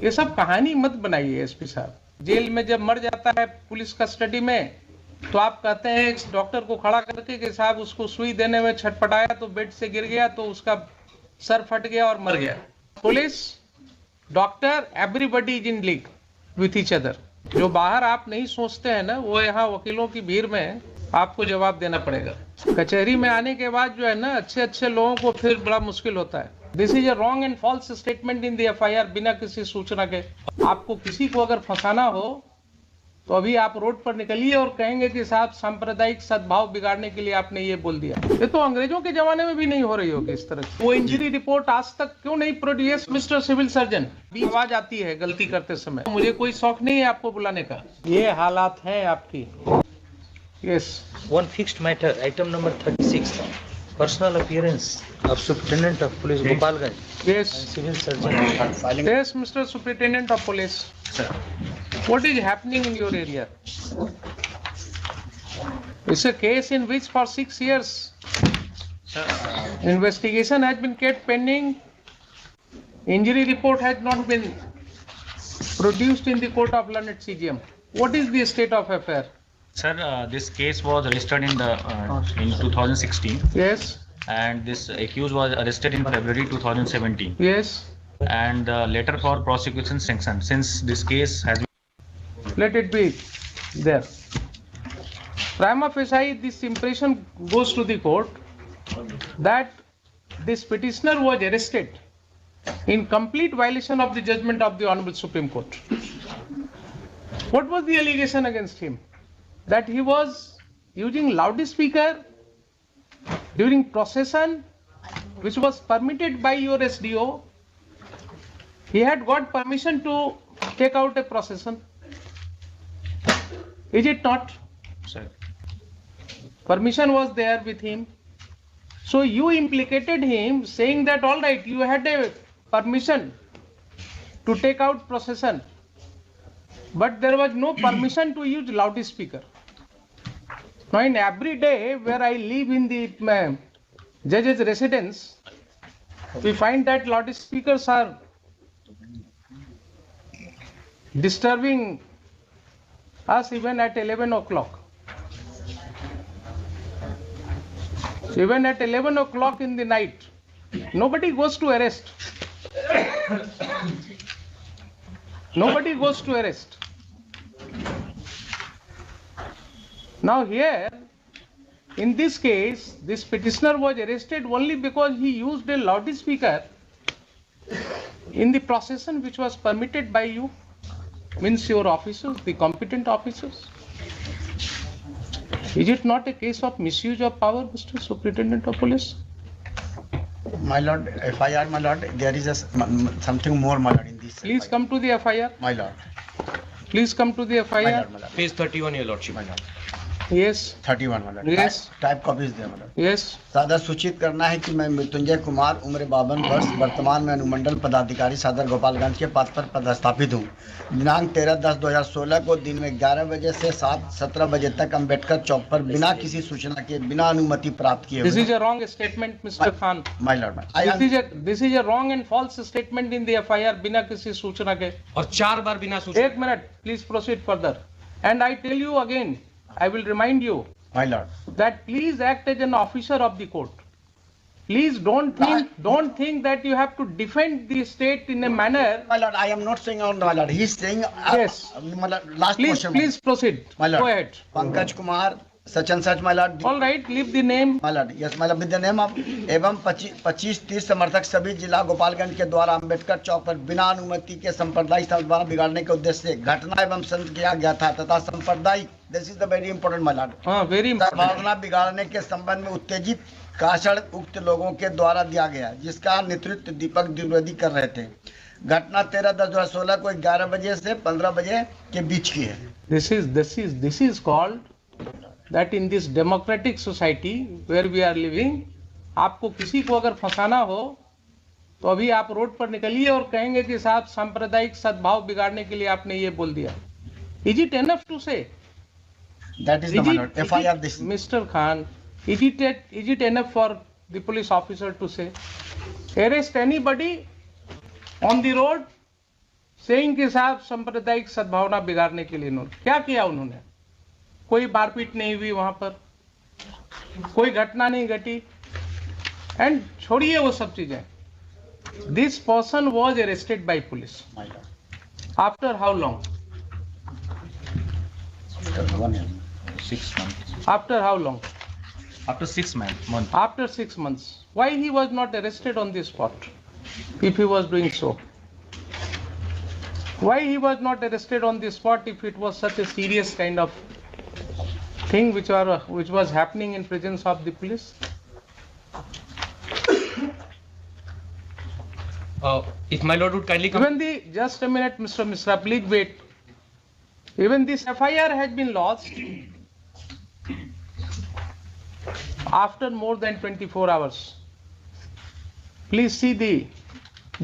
ये सब कहानी मत बनाइए एसपी साहब। जेल में जब मर जाता है पुलिस कस्टडी में तो आप कहते हैं इस डॉक्टर को खड़ा करके कि साहब उसको सुई देने में छटपटाया तो बेड से गिर गया तो उसका सर फट गया और मर गया। Police, doctor, everybody is in league with each other. जो बाहर आप नहीं सोचते हैं ना वो यहाँ वकीलों की भीड़ में आपको जवाब देना पड़ेगा। कचहरी में आने के बाद जो है ना अच्छे लोगों को फिर बड़ा मुश्किल होता है। This is a wrong and false statement in the FIR बिना किसी सूचना के। आपको किसी को अगर फंसाना हो तो अभी आप रोड पर निकलिए और कहेंगे कि साहब सांप्रदायिक सद्भाव बिगाड़ने के लिए आपने ये बोल दिया। ये तो अंग्रेजों के जमाने में भी नहीं हो रही होगी इस तरह। वो इंजरी रिपोर्ट आज तक क्यों नहीं प्रोड्यूस मिस्टर सिविल सर्जन? आवाज आती है गलती करते समय। मुझे कोई शौक नहीं है आपको बुलाने का। ये हालात है आपकी। Yes, One fixed matter, item number 36, personal appearance of Superintendent of Police Gopalganj yes, and Civil Surgeon. yes, Mr. Superintendent of Police. Sir. What is happening in your area? It's a case in which for 6 years investigation has been kept pending. Injury report has not been produced in the court of learned CGM. What is the state of affair? Sir, this case was registered in 2016. Yes, And this accused was arrested in February 2017. yes. And letter for prosecution sanctioned. Since this case has been... Let it be there. Prima facie, this impression goes to the court that this petitioner was arrested in complete violation of the judgment of the Honorable Supreme Court. What was the allegation against him? That he was using loudspeaker during procession, which was permitted by your SDO. He had got permission to take out a procession. Is it not? Sir. Permission was there with him. So you implicated him saying that all right, you had a permission to take out procession, but there was no permission to use loudspeaker. Now in every day where I live in the judge's residence, we find that loudspeakers are disturbing us even at 11 o'clock. Even at 11 o'clock in the night, nobody goes to arrest. Nobody goes to arrest. Now here, in this case, this petitioner was arrested only because he used a loudspeaker in the procession which was permitted by you, means your officers, the competent officers. Is it not a case of misuse of power, Mr. Superintendent of Police? My lord, FIR, my lord, there is something more, my lord, in this. Please FIR. come to the FIR. My lord. Please come to the My FIR. lord, my lord. Page 31, your lordship. My lord. Yes, 31, my lord. Yes. Type copies there, my lord. yes. सादर सूचित करना है कि मैं मृत्युंजय कुमार उम्र 52 वर्ष वर्तमान में अनुमंडल पदाधिकारी सदर गोपालगंज के पद पर पदस्थापित हूँ। दिनांक 13/10/2016 को दिन में 11 बजे से 7:17 बजे तक अम्बेडकर चौक पर बिना किसी सूचना के बिना अनुमति प्राप्त किए This is a wrong statement, Mr. Khan. My lord, This is a wrong and false statement in the FIR बिना किसी सूचना के। और 4 बार बिना सूचना। एक minute, please proceed further. And I tell you again, I will remind you my lord. that please act as an officer of the court. Please don't think that you have to defend the state in a manner. My lord, I am not saying on my lord. He is saying. Yes. My lord, last question. Please proceed. My lord. Go ahead. Pankaj Kumar such and such, my lord. All right, leave the name. My lord, yes, my lord, with the name of एवं 25-30 समर्थक सभी जिला गोपालगंज के द्वारा अंबेडकर चौक पर बिना अनुमति के सांप्रदायिक सद्भावना बिगाड़ने के उद्देश्य से घटना एवं संत किया गया था तथा सांप्रदायिक, this is the very important my lord, हाँ, very important. सद्भावना बिगाड़ने के संबंध में उत्तेजित भाषण उक्त लोगों के द्वारा दिया गया जिसका नेतृत्व दीपक द्विवेदी कर रहे थे। घटना 13/10/2016 को 11 बजे से 15 बजे के बीच की है। This is called that in this democratic society where we are living, आपको किसी को अगर फंसाना हो तो अभी आप रोड पर निकलिए और कहेंगे कि साहब सांप्रदायिक सद्भाव बिगाड़ने के लिए आपने ये बोल दिया। Is it enough to say? That is the my lord. FIR this. Mr. Khan, is it enough for the police officer to say, arrest anybody on the road saying के साथ सांप्रदायिक सद्भावना बिगाड़ने के लिए उन्होंने क्या किया? उन्होंने कोई मारपीट नहीं हुई वहां पर, कोई घटना नहीं घटी, एंड छोड़िए वो सब चीजें. This person was arrested bye police. After how long? 6 months. After how long? After 6 months. After 6 months. Why he was not arrested on the spot if he was doing so? Why he was not arrested on the spot if it was such a serious kind of thing which was happening in presence of the police? If my lord would kindly come. Just a minute, Mr. Mishra, please wait. Even this FIR has been lodged after more than 24 hours. Please see the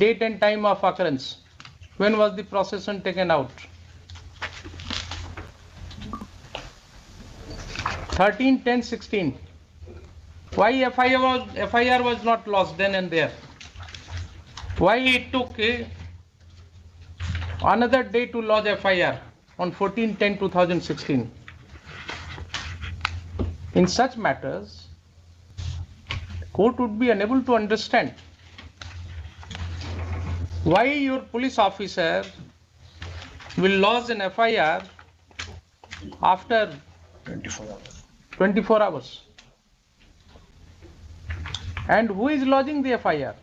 date and time of occurrence. When was the procession taken out? 13/10/16. Why FIR was not lodged then and there? Why it took another day to lodge FIR on 14/10/2016? In such matters, court would be unable to understand why your police officer will lodge an FIR after 24 hours. And who is lodging the FIR?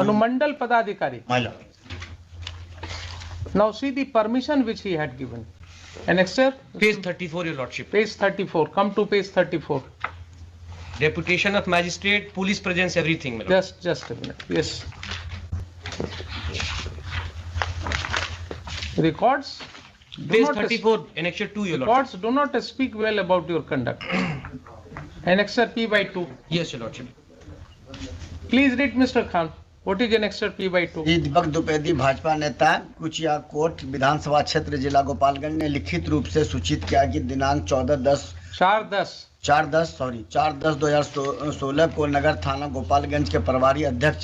Anumandal Padadhikari. My lord. Now see the permission which he had given. Annexure? Page 34, your lordship. Page 34. Come to page 34. Deputation of magistrate, police presence, everything, my lord. Just a minute. Yes. Records? Page 34, annexure 2, your lordship. Records do not speak well about your conduct. Annexure P/2. Yes, your lordship. Please read, Mr. Khan. What is annexure P/2? दीपक द्विवेदी भाजपा नेता कुचिया coat विधानसभा क्षेत्र जिला गोपालगंज ने लिखित रूप से सूचित किया कि दिनांक 4/10/2016 को नगर थाना गोपालगंज के प्रभारी अध्यक्ष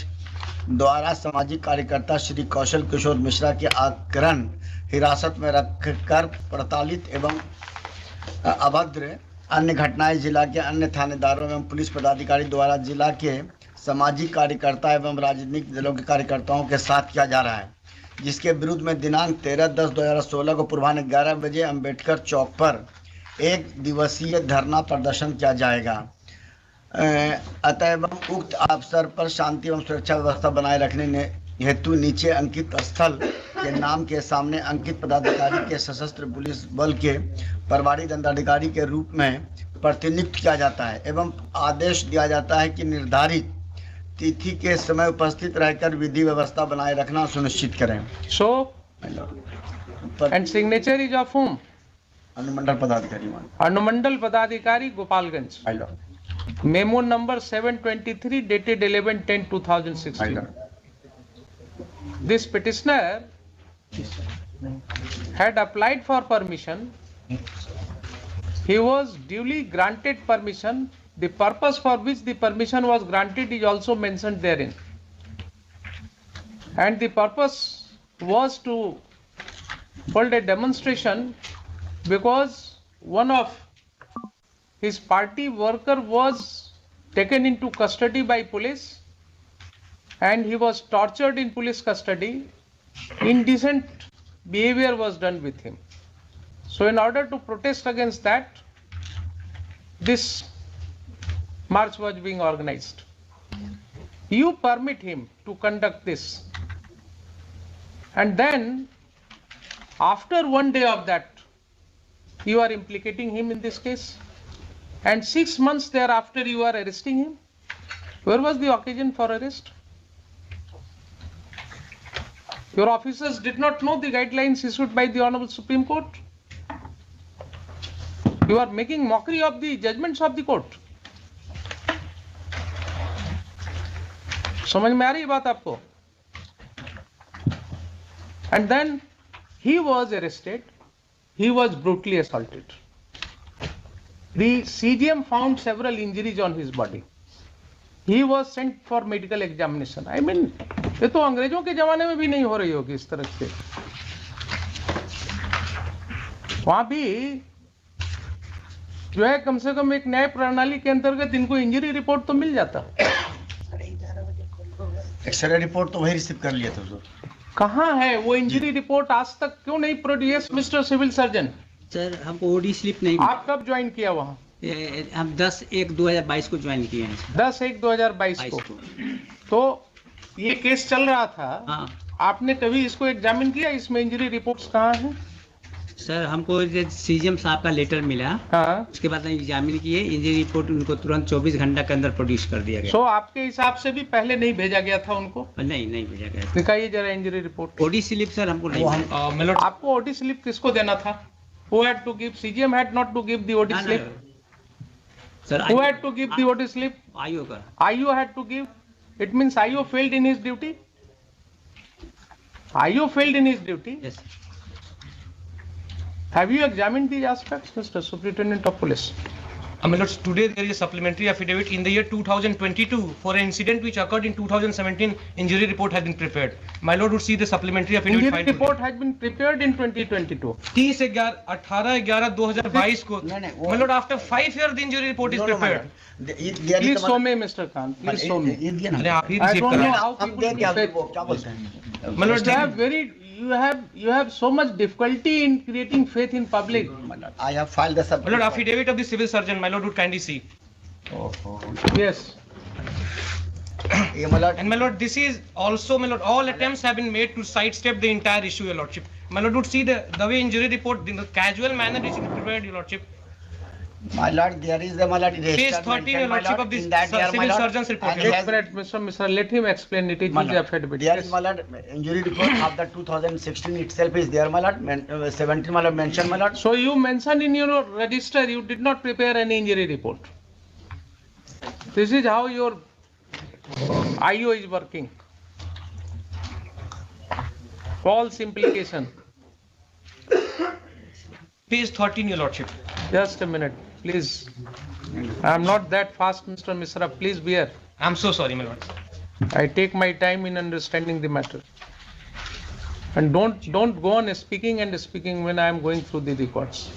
द्वारा सामाजिक कार्यकर्ता श्री कौशल किशोर मिश्रा के आकरण हिरासत में रखकर प्रताड़ित एवं अभद्र अन्य घटनाएं जिला के अन्य थानेदारों एवं पुलिस पदाधिकारी द्वारा जिला के सामाजिक कार्यकर्ता एवं राजनीतिक दलों के कार्यकर्ताओं के साथ किया जा रहा है, जिसके विरुद्ध में दिनांक 13/10/2016 को पूर्वाह्न 11 बजे अंबेडकर चौक पर 1 दिवसीय धरना प्रदर्शन किया जाएगा। अतएव उक्त अवसर पर शांति एवं सुरक्षा व्यवस्था बनाए रखने हेतु नीचे अंकित स्थल के नाम के सामने अंकित पदाधिकारी के सशस्त्र पुलिस बल के प्रभारी दंडाधिकारी के रूप में प्रतिनियुक्त किया जाता है एवं आदेश दिया जाता है कि निर्धारित तिथि के समय उपस्थित रहकर विधि व्यवस्था बनाए रखना सुनिश्चित करें। So, and signature is of whom? अनुमंडल पदाधिकारी। अनुमंडल पदाधिकारी Gopalganj. Memo number 723 dated 11/10/2016. This petitioner had applied for permission. He was duly granted permission. The purpose for which the permission was granted is also mentioned therein. And the purpose was to hold a demonstration because one of his party worker was taken into custody by police and he was tortured in police custody. Indecent behavior was done with him. So in order to protest against that, this march was being organized. You permit him to conduct this. And then after 1 day of that, you are implicating him in this case. And 6 months thereafter you are arresting him. Where was the occasion for arrest? Your officers did not know the guidelines issued by the Honorable Supreme Court. You are making mockery of the judgments of the court. समझ में आ रही बात आपको? And then he was arrested. He was brutally assaulted. The CGM found several injuries on his body. He was sent for medical examination. I mean, ये तो अंग्रेजों के जमाने में भी नहीं हो रही होगी इस तरह से। वहां भी जो है कम से कम एक न्याय प्रणाली के अंतर्गत इनको इंजरी रिपोर्ट तो मिल जाता। एक्सरे रिपोर्ट तो वही रिसीव कर लिया था सर। कहाँ है वो इंजरी रिपोर्ट? आज तक क्यों नहीं produce Mister civil surgeon? Sir हमको ओडी स्लिप नहीं। आप कब ज्वाइन किया वहाँ? हम 10/1/2022 को ज्वाइन किए हैं। 10/1/2022 को। तो ये केस चल रहा था। हाँ। आपने कभी इसको एग्जामिन किया? इसमें इंजरी रिपोर्ट्स कहाँ हैं? सर हमको सीजीएम साहब का लेटर मिला। हाँ। उसके बाद एग्जामिन किए, इंजरी रिपोर्ट उनको तुरंत 24 घंटा के अंदर प्रोड्यूस कर दिया गया। सो आपके हिसाब से भी पहले नहीं भेजा गया था उनको? नहीं भेजा गया। दिखाइए जरा injury report. OD slip sir हमको नहीं। आपको ओडी स्लिप किसको देना था? Who had to give? CGM had not to give the OD slip. Sir, who had to give the OD slip? IO का। IO had to give. It means IO failed in his duty. IO failed in his duty. Yes. Have you examined these aspects, Mr. Superintendent of Police? My lords, today there is a supplementary affidavit in the year 2022 for an incident which occurred in 2017. Injury report has been prepared. My lord would see the supplementary affidavit. Injury report has been prepared in 2022. 18/11/2022 को. My lord, after 5 years the injury report is prepared. Please show me, Mr. Khan. Please show me. अरे आप ही I receive don't know करें। how people क्या fetch. बोलते हैं? My lord, You have so much difficulty in creating faith in public. I have filed the my lord, affidavit of the civil surgeon. My lord would kindly see. Yes. And my lord, this is also, my lord, all attempts have been made to sidestep the entire issue, your lordship. My lord would see the way injury report in the casual manner is prepared, your lordship. My lord, there is a Case 13, your lordship, of this civil surgeon's report. Just a minute, Mr. Let him explain. It is his affidavit. There is, my lord, injury report of the 2016 itself is there, my lord. 17, my lord, mentioned, my lord. So you mentioned in your register you did not prepare any injury report. This is how your IO is working. False implication. Page 13, your lordship. Just a minute, please. I am not that fast, Mr. Mishra. Please bear. I'm so sorry, my lord. I take my time in understanding the matter. And don't go on speaking and speaking when I am going through the records.